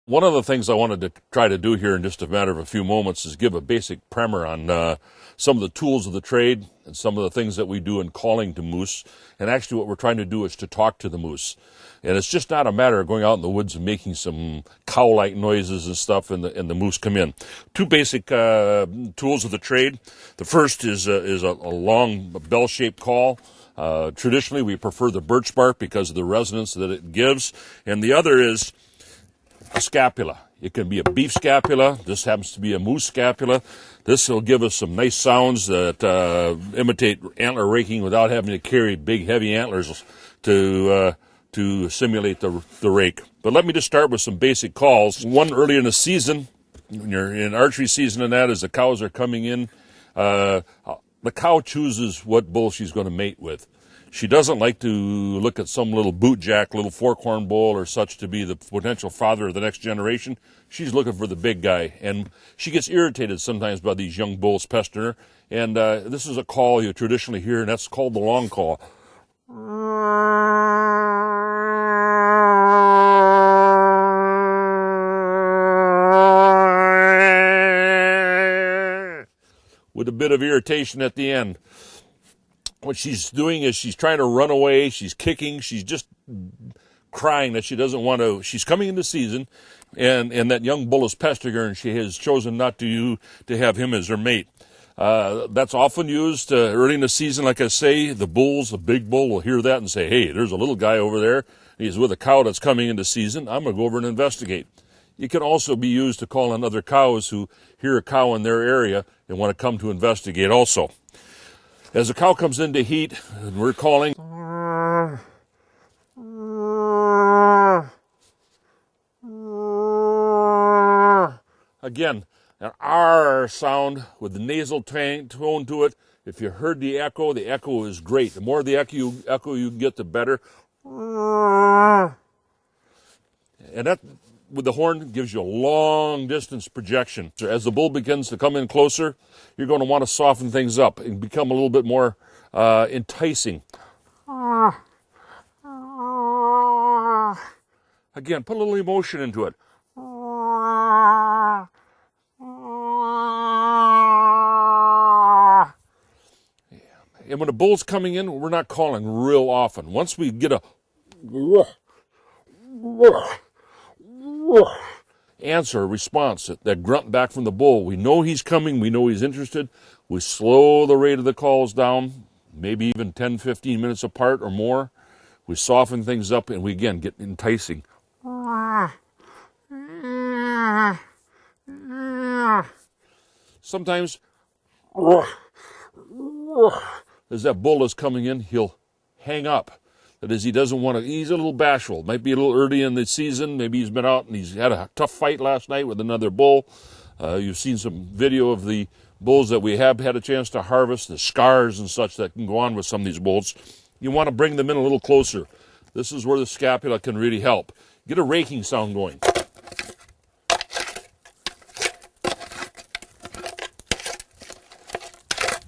One of the things I wanted to try to do here in just a matter of a few moments is give a basic primer on some of the tools of the trade and some of the things that we do in calling to moose. And actually what we're trying to do is to talk to the moose. And it's just not a matter of going out in the woods and making some cow-like noises and stuff and the moose come in. Two basic tools of the trade. The first is a long bell-shaped call. Traditionally, we prefer the birch bark because of the resonance that it gives. And the other is a scapula. It can be a beef scapula. This happens to be a moose scapula. This will give us some nice sounds that imitate antler raking without having to carry big, heavy antlers to simulate the rake. But let me just start with some basic calls. One early in the season, when you're in archery season, and that as the cows are coming in, the cow chooses what bull she's going to mate with. She doesn't like to look at some little bootjack, little forkhorn bull or such to be the potential father of the next generation. She's looking for the big guy, and she gets irritated sometimes by these young bulls pestering her. And this is a call you traditionally hear, and that's called the long call. With a bit of irritation at the end. What she's doing is she's trying to run away, she's kicking, she's just crying that she doesn't want to. She's coming into season, and that young bull is pestering her, and she has chosen not to have him as her mate. That's often used early in the season. Like I say, the big bull will hear that and say, hey, there's a little guy over there. He's with a cow that's coming into season. I'm going to go over and investigate. It can also be used to call on other cows who hear a cow in their area and want to come to investigate also. As the cow comes into heat, and we're calling, again, an R sound with the nasal tone to it. If you heard the echo is great. The more the echo you get, the better. And that, with the horn, gives you a long distance projection. So as the bull begins to come in closer, you're going to want to soften things up and become a little bit more enticing. Again, put a little emotion into it. And when the bull's coming in, we're not calling real often. Once we get a answer, a response, that grunt back from the bull, we know he's coming, we know he's interested. We slow the rate of the calls down, maybe even 10, 15 minutes apart or more. We soften things up, and we again get enticing. Sometimes, as that bull is coming in, he'll hang up. That is, he doesn't want to, he's a little bashful. Might be a little early in the season. Maybe he's been out and he's had a tough fight last night with another bull. You've seen some video of the bulls that we have had a chance to harvest, the scars and such that can go on with some of these bulls. You want to bring them in a little closer. This is where the scapula can really help. Get a raking sound going.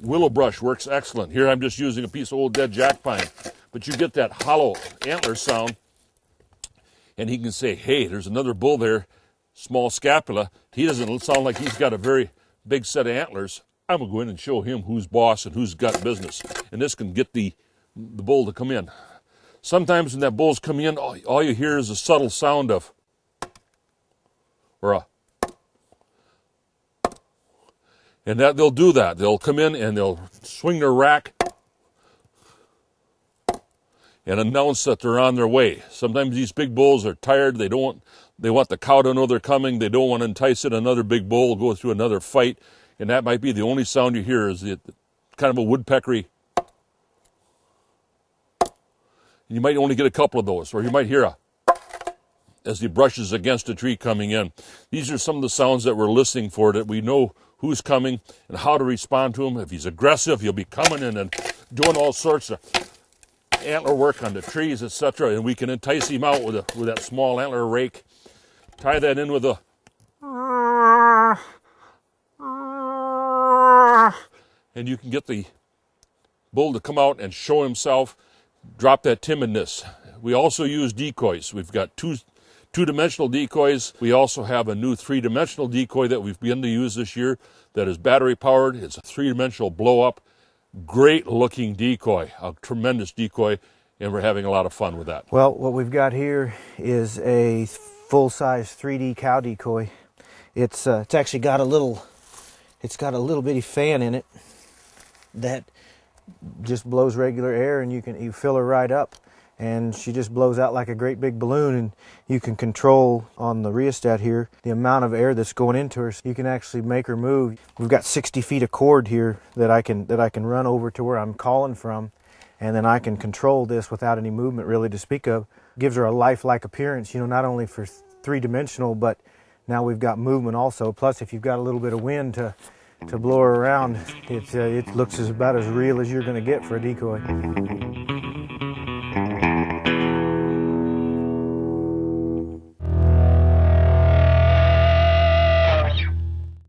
Willow brush works excellent. Here I'm just using a piece of old dead jack pine. But you get that hollow antler sound, and he can say, hey, there's another bull there, small scapula. He doesn't sound like he's got a very big set of antlers. I'm going to go in and show him who's boss and who's got business. And this can get the bull to come in. Sometimes when that bull's coming in, all you hear is a subtle sound of, or a, and that they'll do that. They'll come in and they'll swing their rack and announce that they're on their way. Sometimes these big bulls are tired. They want the cow to know they're coming. They don't want to entice it. Another big bull will go through another fight, and that might be the only sound you hear is kind of a woodpeckery. You might only get a couple of those, or you might hear as he brushes against a tree coming in. These are some of the sounds that we're listening for, that we know who's coming and how to respond to him. If he's aggressive, he'll be coming in and doing all sorts of antler work on the trees, etc., and we can entice him out with that small antler rake. Tie that in with a and you can get the bull to come out and show himself, drop that timidness. We also use decoys. We've got two two-dimensional decoys. We also have a new three-dimensional decoy that we've begun to use this year that is battery-powered. It's a three-dimensional blow-up. Great looking decoy, a tremendous decoy, and we're having a lot of fun with that. Well, what we've got here is a full-size 3D cow decoy. It's actually got a little bitty fan in it that just blows regular air, and you fill her right up, and she just blows out like a great big balloon, and you can control on the rheostat here the amount of air that's going into her. So you can actually make her move. We've got 60 feet of cord here that I can run over to where I'm calling from, and then I can control this without any movement really to speak of. Gives her a lifelike appearance, you know, not only for three-dimensional, but now we've got movement also. Plus, if you've got a little bit of wind to blow her around, it looks about as real as you're going to get for a decoy.